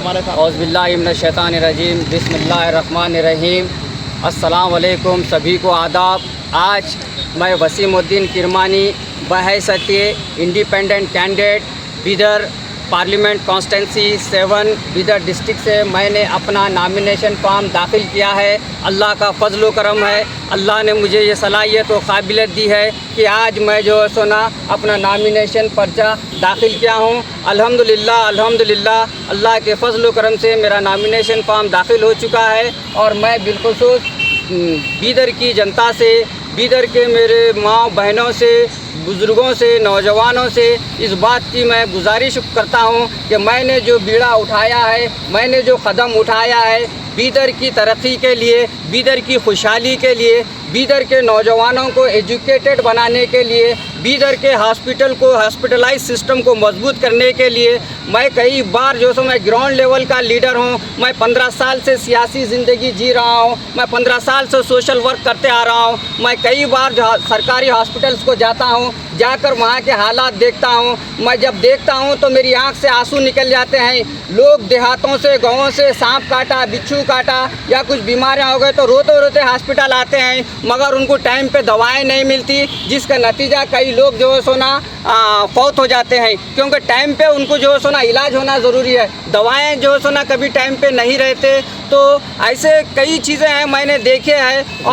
हमारे साथ। औज़ुबिल्लाहि मिनश्शैतानिर्रजीम, बिस्मिल्लाहिर्रहमानिर्रहीम। अस्सलाम वालेकुम, सभी को आदाब। आज मैं वसीमुद्दीन किरमानी बहैसियत independent candidate Bidar parliament constituency 7 Bidar district से मैंने अपना नॉमिनेशन फॉर्म दाखिल किया है। अल्लाह का फजल व करम है, अल्लाह ने मुझे ये सलाहियत और काबिलियत दी है कि आज मैं जो है सो ना अपना नॉमिनेशन पर्चा दाखिल किया हूँ। अल्हम्दुलिल्लाह अल्हम्दुलिल्लाह, अल्लाह के फजल व करम से मेरा नॉमिनेशन फॉर्म दाखिल हो चुका है। और मैं बिलखुसूस बिदर की जनता से, बिदर के मेरे माँ बहनों से, बुज़ुर्गों से, नौजवानों से इस बात की मैं गुजारिश करता हूँ कि मैंने जो बीड़ा उठाया है, मैंने जो कदम उठाया है बिदर की तरक्की के लिए, बिदर की खुशहाली के लिए, बिदर के नौजवानों को एजुकेटेड बनाने के लिए, बिदर के हॉस्पिटल को, हॉस्पिटलाइज सिस्टम को मजबूत करने के लिए मैं कई बार जो सो मैं ग्राउंड लेवल का लीडर हूँ। मैं 15 साल से सियासी ज़िंदगी जी रहा हूँ। मैं 15 साल से सोशल वर्क करते आ रहा हूँ। मैं कई बार सरकारी हॉस्पिटल्स को जाता हूँ, जाकर वहाँ के हालात देखता हूँ। मैं जब देखता हूँ तो मेरी आँख से आंसू निकल जाते हैं। लोग देहातों से, गाँवों से सांप काटा, बिच्छू काटा या कुछ बीमारियाँ हो गए तो रोते रोते हॉस्पिटल आते हैं, मगर उनको टाइम पे दवाएं नहीं मिलती, जिसका नतीजा कई लोग जो है सो ना फौत हो जाते हैं, क्योंकि टाइम पे उनको जो है सो ना इलाज होना ज़रूरी है। दवाएं जो है सो ना कभी टाइम पे नहीं रहते। तो ऐसे कई चीज़ें हैं मैंने देखे हैं।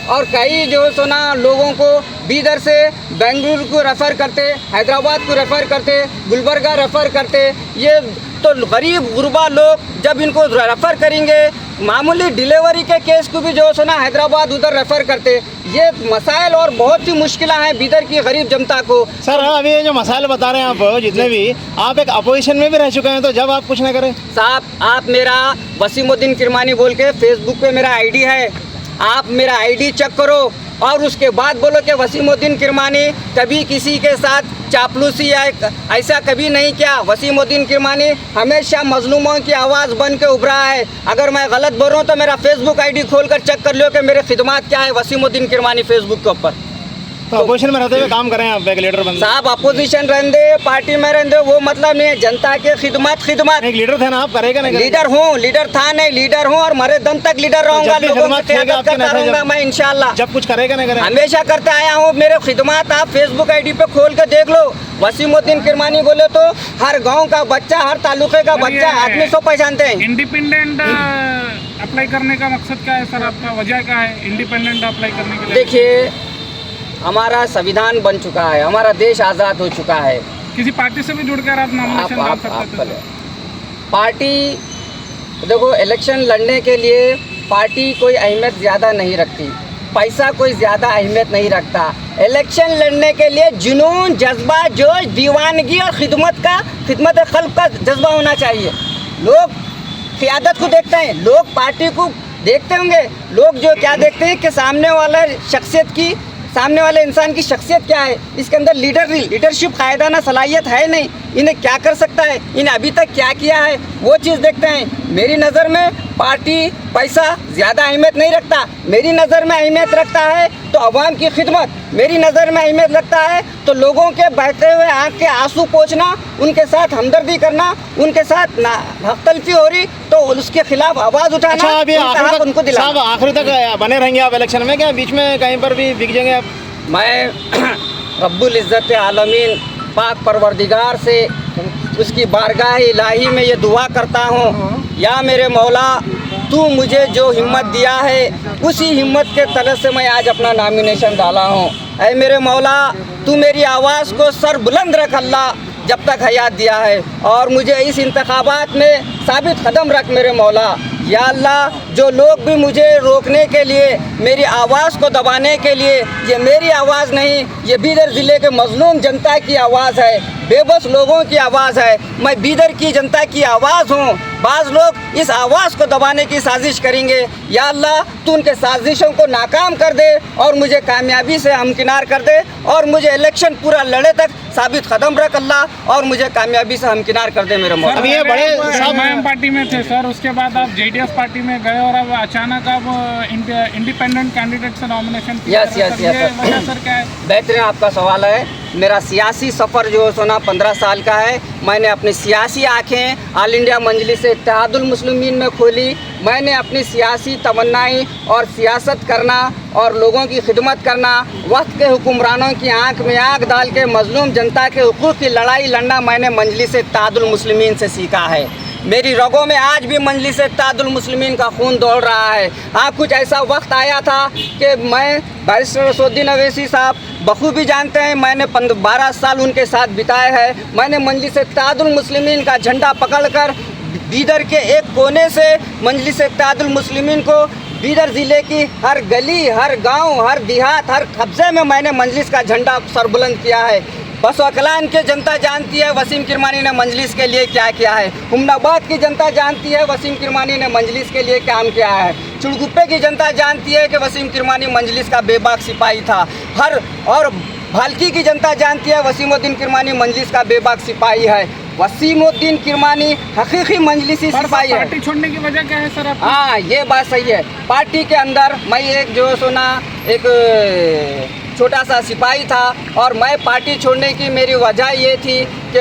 और कई जो है सो ना लोगों को बिदर से बेंगलुरु को रेफ़र करते, हैदराबाद को रेफ़र करते, गुलबर्गा रेफ़र करते। ये तो गरीब गुरबा लोग जब इनको रेफ़र करेंगे, मामूली डिलीवरी के केस को भी जो है ना हैदराबाद उधर रेफ़र करते। ये मसाइल और बहुत सी मुश्किलें हैं बिदर की गरीब जनता को। सर अभी ये जो मसाइल बता रहे हैं आप, जितने भी, आप एक अपोजिशन में भी रह चुके हैं, तो जब आप कुछ ना करें। साहब, आप मेरा वसीमुद्दीन किरमानी बोल के फेसबुक पे मेरा आईडी है, आप मेरा आईडी चेक करो और उसके बाद बोलो कि वसीमुद्दीन किरमानी कभी किसी के साथ चापलूसी या ऐसा कभी नहीं किया। वसीमुद्दीन किरमानी हमेशा मजलूमों की आवाज़ बन के उभरा है। अगर मैं गलत बोल रहा हूँ तो मेरा फेसबुक आईडी खोल कर चेक कर लो कि मेरे खिदमत क्या है वसीमुद्दीन किरमानी फेसबुक के ऊपर। तो अपोजिशन में रहते हुए काम करें आप, एक लीडर बन। साहब, अपोजिशन रहते, पार्टी में रहते, वो मतलब नहीं है। जनता के खिदमत एक लीडर थे ना आप, करेगा नहीं? लीडर हूँ, लीडर था नहीं, लीडर हूँ और मरे दम तक लीडर रहूँगा। लोगों की क़यादत करता रहूँगा मैं इंशाल्लाह। जब कुछ करेगा नहीं करेगा? हमेशा करते आया हूँ। मेरे खिदमत आप फेसबुक आईडी पे खोल के देख लो। वसीमुद्दीन किरमानी बोले तो हर गांव का बच्चा, हर तालुके का बच्चा आदमी सब पहचानते हैं। इंडिपेंडेंट अप्लाई करने का मकसद क्या है सर आपका, वजह क्या है इंडिपेंडेंट अप्लाई करने के लिए? देखिए, हमारा संविधान बन चुका है, हमारा देश आज़ाद हो चुका है। किसी पार्टी से भी जुड़कर आप नॉमिनेशन डाल सकते थे? पार्टी, देखो, इलेक्शन लड़ने के लिए पार्टी कोई अहमियत ज़्यादा नहीं रखती, पैसा कोई ज़्यादा अहमियत नहीं रखता। इलेक्शन लड़ने के लिए जुनून, जज्बा, जोश, दीवानगी और खिदमत खल्क का जज्बा होना चाहिए। लोग क़यादत को देखते हैं, लोग पार्टी को देखते होंगे। लोग जो क्या देखते हैं कि सामने वाले इंसान की शख्सियत क्या है, इसके अंदर लीडरशिप कायदाना सलाहियत है नहीं, इन्हें क्या कर सकता है, इन्हें अभी तक क्या किया है, वो चीज़ देखते हैं। मेरी नज़र में पार्टी पैसा ज़्यादा अहमियत नहीं रखता। मेरी नज़र में अहमियत रखता है तो अवाम की खिदमत, मेरी नज़र में अहमियत रखता है तो लोगों के बहते हुए आँख के आंसू पोंछना, उनके साथ हमदर्दी करना, उनके साथ हक तलफी हो रही तो उसके खिलाफ आवाज़ उठाना। अच्छा, अभी उनको दिलाना। आखिर तक बने रहेंगे आप इलेक्शन में, क्या बीच में कहीं पर भी बिक जाएंगे आप? मैं रब्बुल इज़्ज़त आलमीन पाक परवरदिगार से उसकी बारगाह इलाही में ये दुआ करता हूँ, या मेरे मौला, तू मुझे जो हिम्मत दिया है उसी हिम्मत के तरह से मैं आज अपना नॉमिनेशन डाला हूँ। ऐ मेरे मौला, तू मेरी आवाज़ को सर बुलंद रख अल्लाह, जब तक हयात दिया है, और मुझे इस इंतखाबात में साबित कदम रख मेरे मौला। या अल्लाह, जो लोग भी मुझे रोकने के लिए, मेरी आवाज़ को दबाने के लिए, ये मेरी आवाज़ नहीं, ये बिदर ज़िले के मज़लूम जनता की आवाज़ है, बेबस लोगों की आवाज़ है। मैं बिदर की जनता की आवाज़ हूँ। बाज़ लोग इस आवाज़ को दबाने की साजिश करेंगे। या अल्लाह, तू उनके साजिशों को नाकाम कर दे और मुझे कामयाबी से हमकिनार कर दे, और मुझे इलेक्शन पूरा लड़े तक साबित कदम रख अल्लाह, और मुझे कामयाबी से हमकिनार कर दे मेरे मौला। अभी ये बड़े एम पार्टी में थे सर, उसके बाद आप JDS पार्टी में गए और अब अचानक आप इंडिपेंडेंट कैंडिडेट से नॉमिनेशन किया। यस सर, क्या है? बेहतरीन आपका सवाल है। मेरा सियासी सफ़र जो है सो ना 15 साल का है। मैंने अपनी सियासी आँखें ऑल इंडिया मजलिस इत्तेहादुल मुस्लिमीन में खोली। मैंने अपनी सियासी तमन्नाएं और सियासत करना और लोगों की खिदमत करना, वक्त के हुक्मरानों की आंख में आंख डाल के मजलूम जनता के हुकूक़ की लड़ाई लड़ना मैंने मजलिस इत्तेहादुल मुस्लिमीन से सीखा है। मेरी रगों में आज भी मजलिस इत्तेहादुल मुस्लिमीन का खून दौड़ रहा है। हाँ, कुछ ऐसा वक्त आया था कि मैं बैरिस्टर असदुद्दीन अवैसी साहब बखूबी जानते हैं, मैंने 12 साल उनके साथ बिताए हैं। मैंने मजलिस इत्तेहादुल मुस्लिमीन का झंडा पकड़कर बीदर के एक कोने से मजलिस इत्तेहादुल मुस्लिमीन को बीदर ज़िले की हर गली, हर गांव, हर देहात, हर कब्ज़े में मैंने मजलिस का झंडा सरबुलंद किया है। बस अकलान की जनता जानती है वसीम किरमानी ने मजलिस के लिए क्या किया है। हुमनाबाद की जनता जानती है वसीम किरमानी ने मजलिस के लिए काम किया है। चुड़गुप्पे की जनता जानती है कि वसीम किरमानी मजलिस का बेबाक सिपाही था। और भालकी की जनता जानती है वसीमुद्दीन किरमानी मजलिस का बेबाक सिपाही है। वसीमुद्दीन किरमानी हकीकी मजलिसी सिपाही है। पार्टी छोड़ने की वजह क्या है सर आपकी? हाँ, ये बात सही है। पार्टी के अंदर मैं एक जो सुना एक छोटा सा सिपाही था और मैं पार्टी छोड़ने की मेरी वजह ये थी कि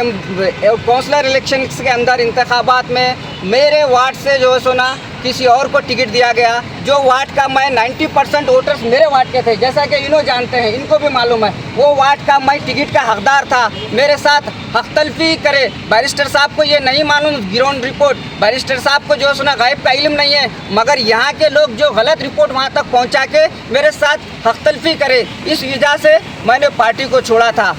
कौंसलर इलेक्शन के अंदर इंतखाबात में मेरे वार्ड से जो सुना किसी और को टिकट दिया गया, जो वार्ड का मैं 90% वोटर्स मेरे वार्ड के थे, जैसा कि इन्हों जानते हैं, इनको भी मालूम है। वो वार्ड का मैं टिकट का हकदार था। मेरे साथ हक तलफी करे। बैरिस्टर साहब को ये नहीं मालूम ग्राउंड रिपोर्ट, बैरिस्टर साहब को जो सुना गायब का इल्म नहीं है, मगर यहाँ के लोग जो गलत रिपोर्ट वहाँ तक पहुँचा के मेरे साथ हक तलफी करे, इस वजह से मैंने पार्टी को छोड़ा था।